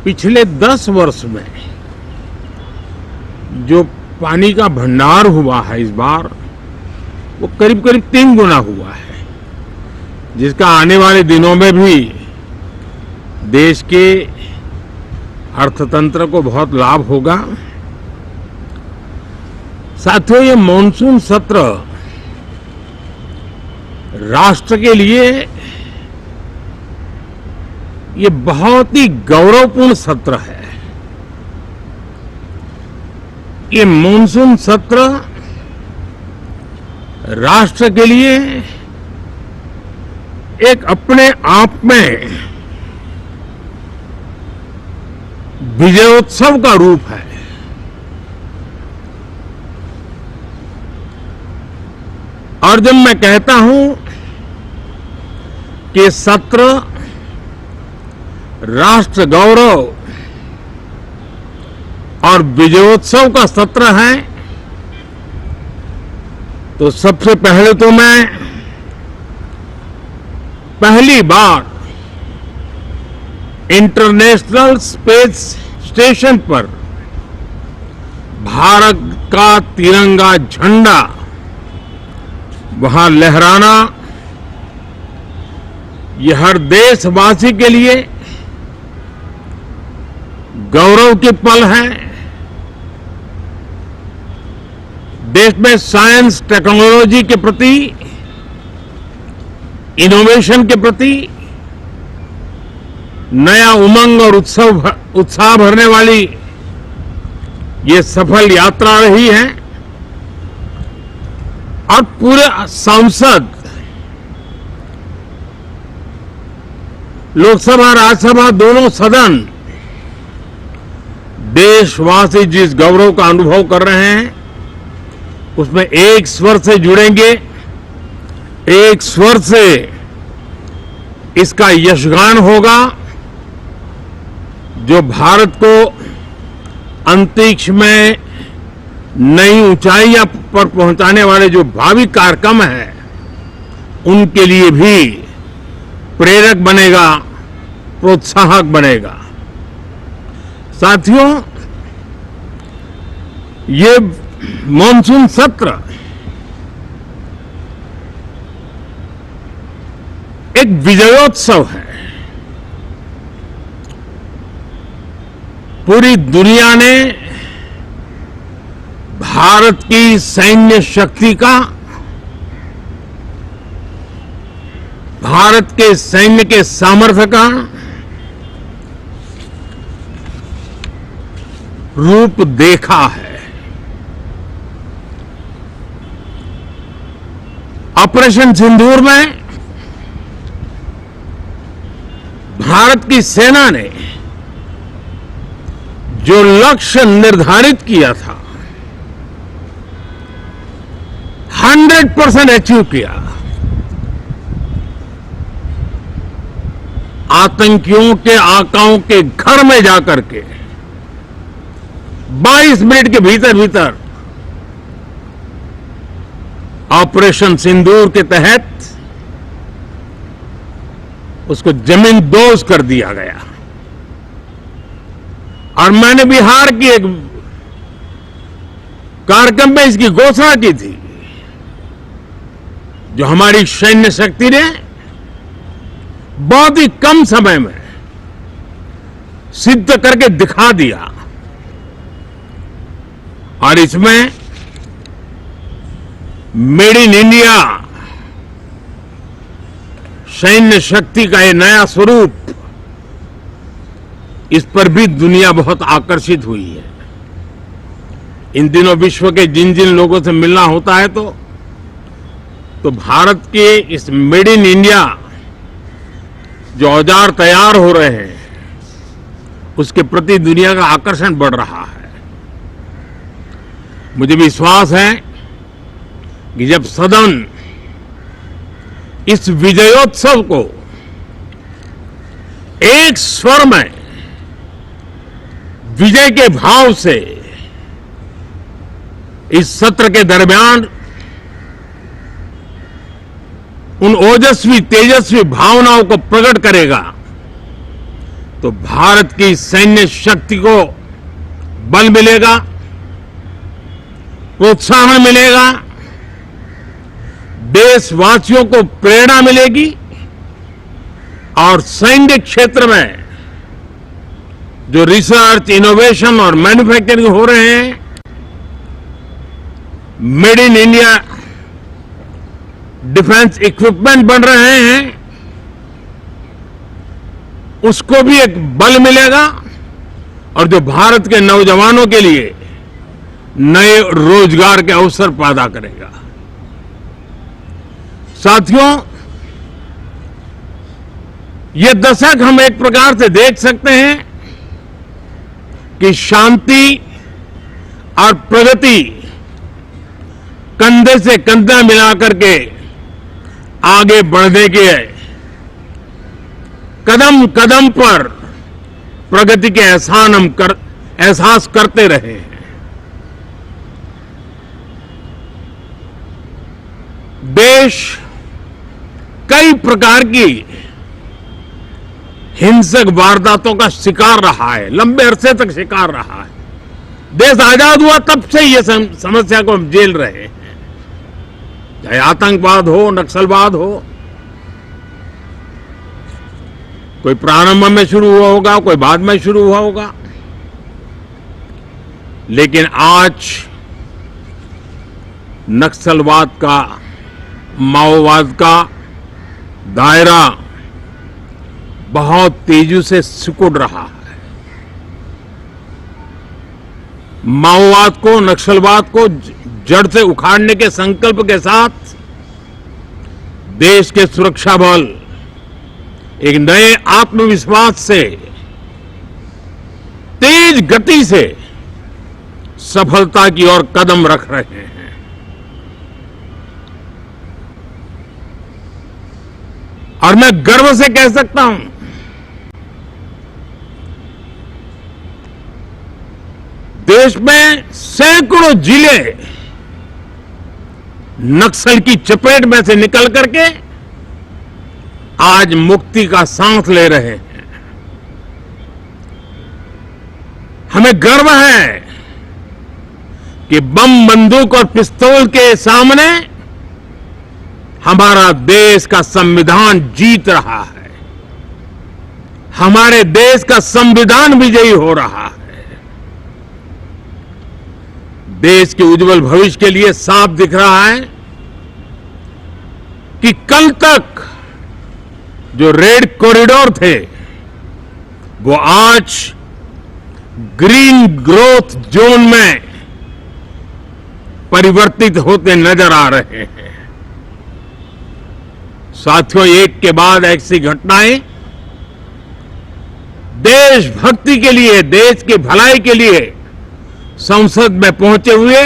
पिछले 10 वर्ष में जो पानी का भंडार हुआ है इस बार, वो करीब करीब 3 गुना हुआ है, जिसका आने वाले दिनों में भी देश के अर्थतंत्र को बहुत लाभ होगा। साथियों, ये मॉनसून सत्र राष्ट्र के लिए ये बहुत ही गौरवपूर्ण सत्र है। ये मॉनसून सत्र राष्ट्र के लिए एक अपने आप में विजयोत्सव का रूप है। और जब मैं कहता हूं कि सत्र राष्ट्र गौरव और विजयोत्सव का सत्र है, तो सबसे पहले तो मैं पहली बार इंटरनेशनल स्पेस स्टेशन पर भारत का तिरंगा झंडा वहां लहराना, यह हर देशवासी के लिए गौरव की पल है। देश में साइंस टेक्नोलॉजी के प्रति, इनोवेशन के प्रति नया उमंग और उत्साह भरने वाली ये सफल यात्रा रही है। और पूरे संसद, लोकसभा राज्यसभा दोनों सदन देशवासी जिस गौरव का अनुभव कर रहे हैं, उसमें एक स्वर से जुड़ेंगे, एक स्वर से इसका यशगान होगा, जो भारत को अंतरिक्ष में नई ऊंचाइयां पर पहुंचाने वाले जो भावी कार्यक्रम हैं, उनके लिए भी प्रेरक बनेगा, प्रोत्साहक बनेगा। साथियों, ये मॉनसून सत्र एक विजयोत्सव है। पूरी दुनिया ने भारत की सैन्य शक्ति का, भारत के सैन्य के सामर्थ्य का रूप देखा है। ऑपरेशन सिंदूर में भारत की सेना ने जो लक्ष्य निर्धारित किया था, 100% अचीव किया। आतंकियों के आकाओं के घर में जाकर के 22 मिनट के भीतर भीतर ऑपरेशन सिंदूर के तहत उसको जमींदोज कर दिया गया। और मैंने बिहार की एक कार्यक्रम में इसकी घोषणा की थी, जो हमारी सैन्य शक्ति ने बहुत ही कम समय में सिद्ध करके दिखा दिया। और इसमें मेड इन इंडिया सैन्य शक्ति का ये नया स्वरूप, इस पर भी दुनिया बहुत आकर्षित हुई है। इन दिनों विश्व के जिन जिन लोगों से मिलना होता है तो भारत के इस मेड इन इंडिया जो औजार तैयार हो रहे हैं, उसके प्रति दुनिया का आकर्षण बढ़ रहा है। मुझे विश्वास है कि जब सदन इस विजयोत्सव को एक स्वर में विजय के भाव से इस सत्र के दरमियान उन ओजस्वी तेजस्वी भावनाओं को प्रकट करेगा, तो भारत की सैन्य शक्ति को बल मिलेगा, प्रोत्साहन मिलेगा, देशवासियों को प्रेरणा मिलेगी और सैन्य क्षेत्र में जो रिसर्च, इनोवेशन और मैन्युफैक्चरिंग हो रहे हैं, made in India defence equipment बन रहे हैं, उसको भी एक बल मिलेगा और जो भारत के नौजवानों के लिए नए रोजगार के अवसर पैदा करेगा। साथियों, ये दशक हम एक प्रकार से देख सकते हैं कि शांति और प्रगति कंधे से कंधा मिलाकर के आगे बढ़ने के कदम कदम पर प्रगति के एहसास करते रहे हैं। देश कई प्रकार की हिंसक वारदातों का शिकार रहा है, लंबे अरसे तक शिकार रहा है। देश आजाद हुआ तब से ये समस्या को हम झेल रहे हैं, चाहे आतंकवाद हो, नक्सलवाद हो। कोई प्रारंभ में शुरू हुआ होगा, कोई बाद में शुरू हुआ होगा, लेकिन आज नक्सलवाद का, माओवाद का दायरा बहुत तेजी से सिकुड़ रहा है। माओवाद को, नक्सलवाद को जड़ से उखाड़ने के संकल्प के साथ देश के सुरक्षा बल एक नए आत्मविश्वास से, तेज गति से सफलता की ओर कदम रख रहे हैं। और मैं गर्व से कह सकता हूं, देश में सैकड़ों जिले नक्सल की चपेट में से निकल करके आज मुक्ति का सांस ले रहे हैं। हमें गर्व है कि बम, बंदूक और पिस्तौल के सामने हमारा देश का संविधान जीत रहा है, हमारे देश का संविधान विजयी हो रहा है। देश के उज्जवल भविष्य के लिए साफ दिख रहा है कि कल तक जो रेड कॉरिडोर थे वो आज ग्रीन ग्रोथ जोन में परिवर्तित होते नजर आ रहे हैं। साथियों, एक के बाद ऐसी घटनाएं देशभक्ति के लिए, देश की भलाई के लिए संसद में पहुंचे हुए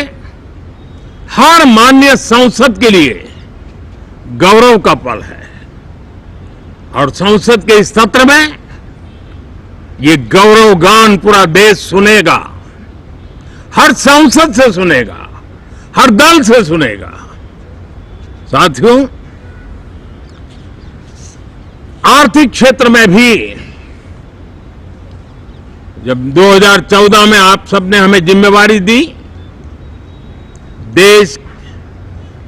हर माननीय सांसद के लिए गौरव का पल है। और संसद के इस सत्र में ये गौरव गान पूरा देश सुनेगा, हर सांसद से सुनेगा, हर दल से सुनेगा। साथियों, आर्थिक क्षेत्र में भी जब 2014 में आप सबने हमें जिम्मेवारी दी, देश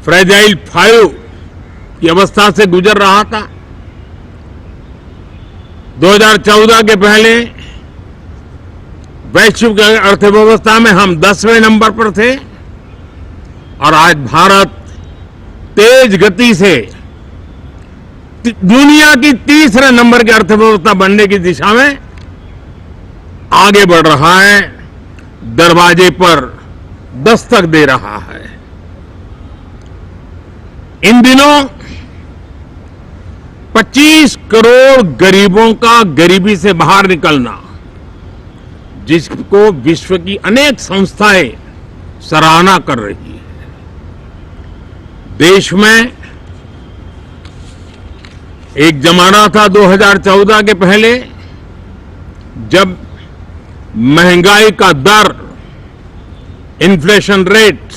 फ्रेजाइल 5 की अवस्था से गुजर रहा था। 2014 के पहले वैश्विक अर्थव्यवस्था में हम 10वें नंबर पर थे और आज भारत तेज गति से दुनिया की तीसरे नंबर की अर्थव्यवस्था बनने की दिशा में आगे बढ़ रहा है, दरवाजे पर दस्तक दे रहा है। इन दिनों 25 करोड़ गरीबों का गरीबी से बाहर निकलना, जिसको विश्व की अनेक संस्थाएं सराहना कर रही है। देश में एक जमाना था 2014 के पहले जब महंगाई का दर, इन्फ्लेशन रेट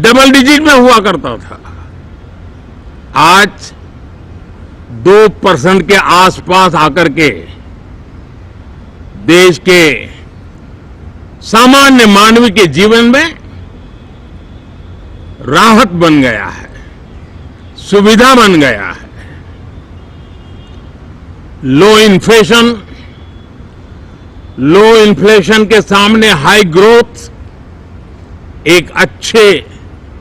डबल डिजिट में हुआ करता था। आज 2% के आसपास आकर के देश के सामान्य मानव के जीवन में राहत बन गया है, सुविधा बन गया है। लो इन्फ्लेशन के सामने हाई ग्रोथ एक अच्छे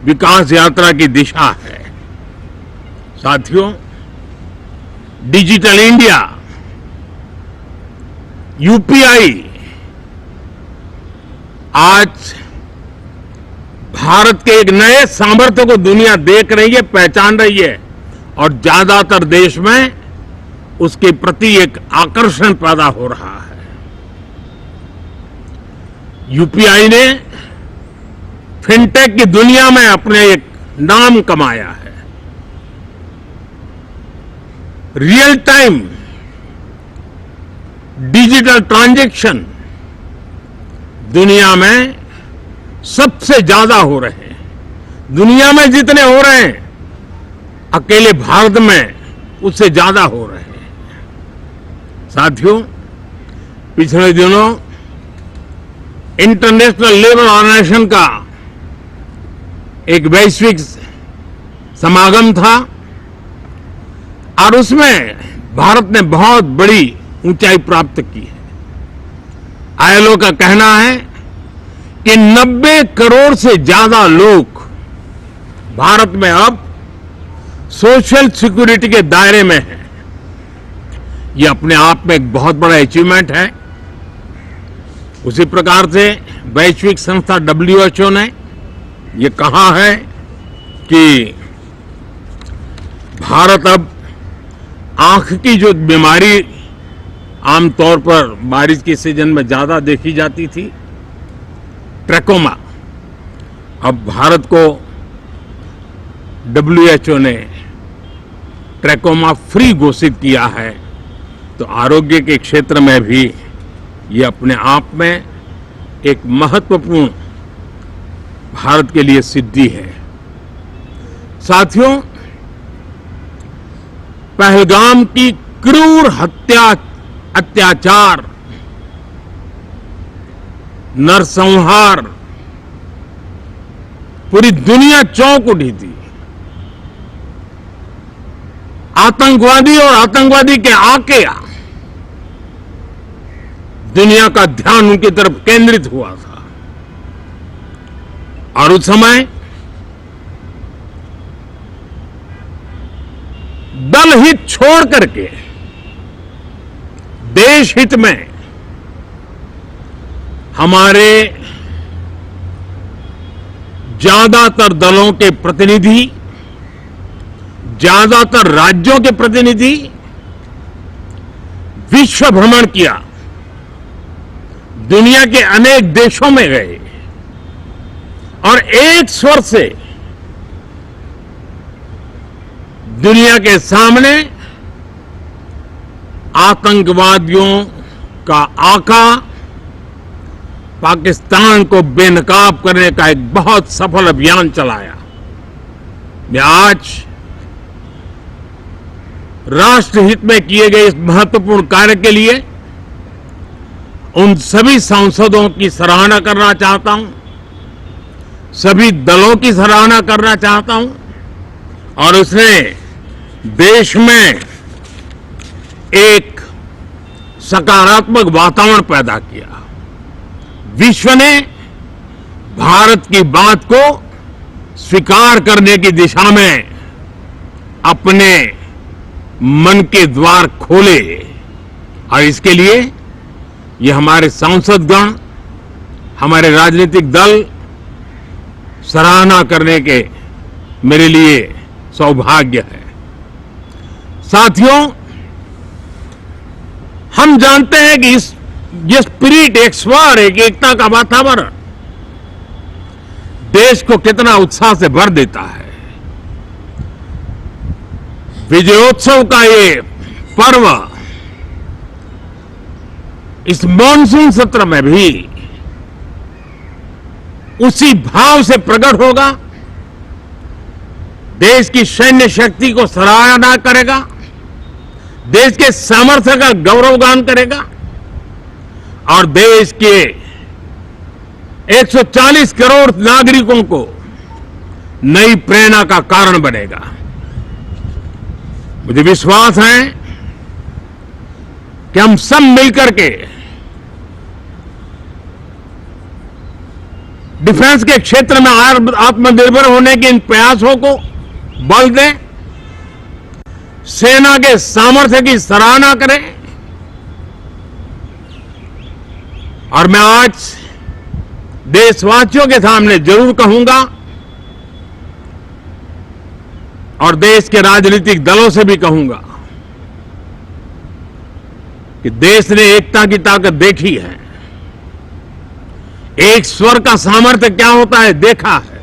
विकास यात्रा की दिशा है। साथियों, डिजिटल इंडिया, यूपीआई आज भारत के एक नए सामर्थ्य को दुनिया देख रही है, पहचान रही है और ज्यादातर देश में उसके प्रति एक आकर्षण पैदा हो रहा है। यूपीआई ने फिनटेक की दुनिया में अपने एक नाम कमाया है। रियल टाइम डिजिटल ट्रांजैक्शन दुनिया में सबसे ज्यादा हो रहे हैं। दुनिया में जितने हो रहे हैं, अकेले भारत में उससे ज्यादा हो रहे हैं। साथियों, पिछले दिनों इंटरनेशनल लेबर ऑर्गेनाइजेशन का एक वैश्विक समागम था और उसमें भारत ने बहुत बड़ी ऊंचाई प्राप्त की है। आईएलओ का कहना है कि 90 करोड़ से ज्यादा लोग भारत में अब सोशल सिक्योरिटी के दायरे में हैं। ये अपने आप में एक बहुत बड़ा अचीवमेंट है। उसी प्रकार से वैश्विक संस्था WHO ने ये कहा है कि भारत अब आंख की जो बीमारी आमतौर पर बारिश के सीजन में ज्यादा देखी जाती थी, ट्रैकोमा, अब भारत को WHO ने ट्रैकोमा फ्री घोषित किया है। तो आरोग्य के क्षेत्र में भी ये अपने आप में एक महत्वपूर्ण भारत के लिए सिद्धि है। साथियों, पहलगाम की क्रूर अत्याचार, नरसंहार, पूरी दुनिया चौंक उठी थी। आतंकवादी और आतंकवादी के आके दुनिया का ध्यान उनकी तरफ केंद्रित हुआ था और उस समय दल हित छोड़ करके देश हित में हमारे ज्यादातर दलों के प्रतिनिधि, ज्यादातर राज्यों के प्रतिनिधि विश्व भ्रमण किया, दुनिया के अनेक देशों में गए और एक स्वर से दुनिया के सामने आतंकवादियों का आका पाकिस्तान को बेनकाब करने का एक बहुत सफल अभियान चलाया। मैं आज राष्ट्रहित में किए गए इस महत्वपूर्ण कार्य के लिए उन सभी सांसदों की सराहना करना चाहता हूं, सभी दलों की सराहना करना चाहता हूं और उसने देश में एक सकारात्मक वातावरण पैदा किया। विश्व ने भारत की बात को स्वीकार करने की दिशा में अपने मन के द्वार खोले और इसके लिए ये हमारे सांसदगण, हमारे राजनीतिक दल सराहना करने के मेरे लिए सौभाग्य है। साथियों, हम जानते हैं कि ये स्पिरिट, एक स्वर, एक एकता का वातावरण देश को कितना उत्साह से भर देता है। विजयोत्सव का ये पर्व इस मॉनसून सत्र में भी उसी भाव से प्रकट होगा। देश की सैन्य शक्ति को सराहना करेगा, देश के सामर्थ्य का गौरवगान करेगा और देश के 140 करोड़ नागरिकों को नई प्रेरणा का कारण बनेगा। मुझे विश्वास है कि हम सब मिलकर के डिफेंस के क्षेत्र में आत्मनिर्भर होने के इन प्रयासों को बल दें, सेना के सामर्थ्य की सराहना करें। और मैं आज देशवासियों के सामने जरूर कहूंगा और देश के राजनीतिक दलों से भी कहूंगा कि देश ने एकता की ताकत देखी है, एक स्वर का सामर्थ्य क्या होता है देखा है।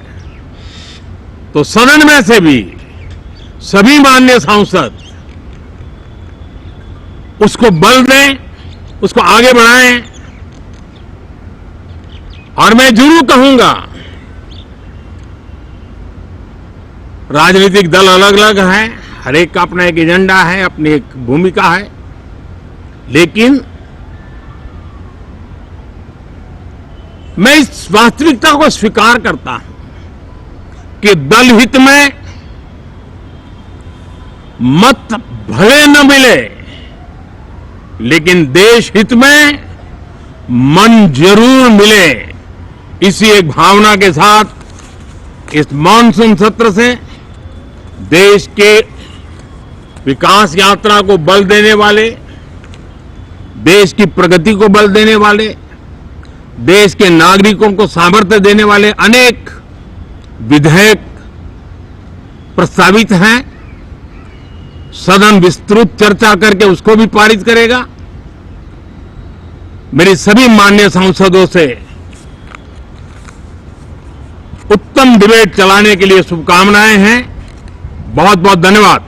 तो सदन में से भी सभी माननीय सांसद उसको बल दें, उसको आगे बढ़ाएं। और मैं जरूर कहूंगा, राजनीतिक दल अलग अलग है, हर एक का अपना एक एजेंडा है, अपनी एक भूमिका है, लेकिन मैं इस वास्तविकता को स्वीकार करता हूं कि दल हित में मत भले न मिले, लेकिन देश हित में मन जरूर मिले। इसी एक भावना के साथ इस मानसून सत्र से देश के विकास यात्रा को बल देने वाले, देश की प्रगति को बल देने वाले, देश के नागरिकों को सामर्थ्य देने वाले अनेक विधेयक प्रस्तावित हैं। सदन विस्तृत चर्चा करके उसको भी पारित करेगा। मेरी सभी माननीय सांसदों से उत्तम डिबेट चलाने के लिए शुभकामनाएं हैं। बहुत बहुत धन्यवाद।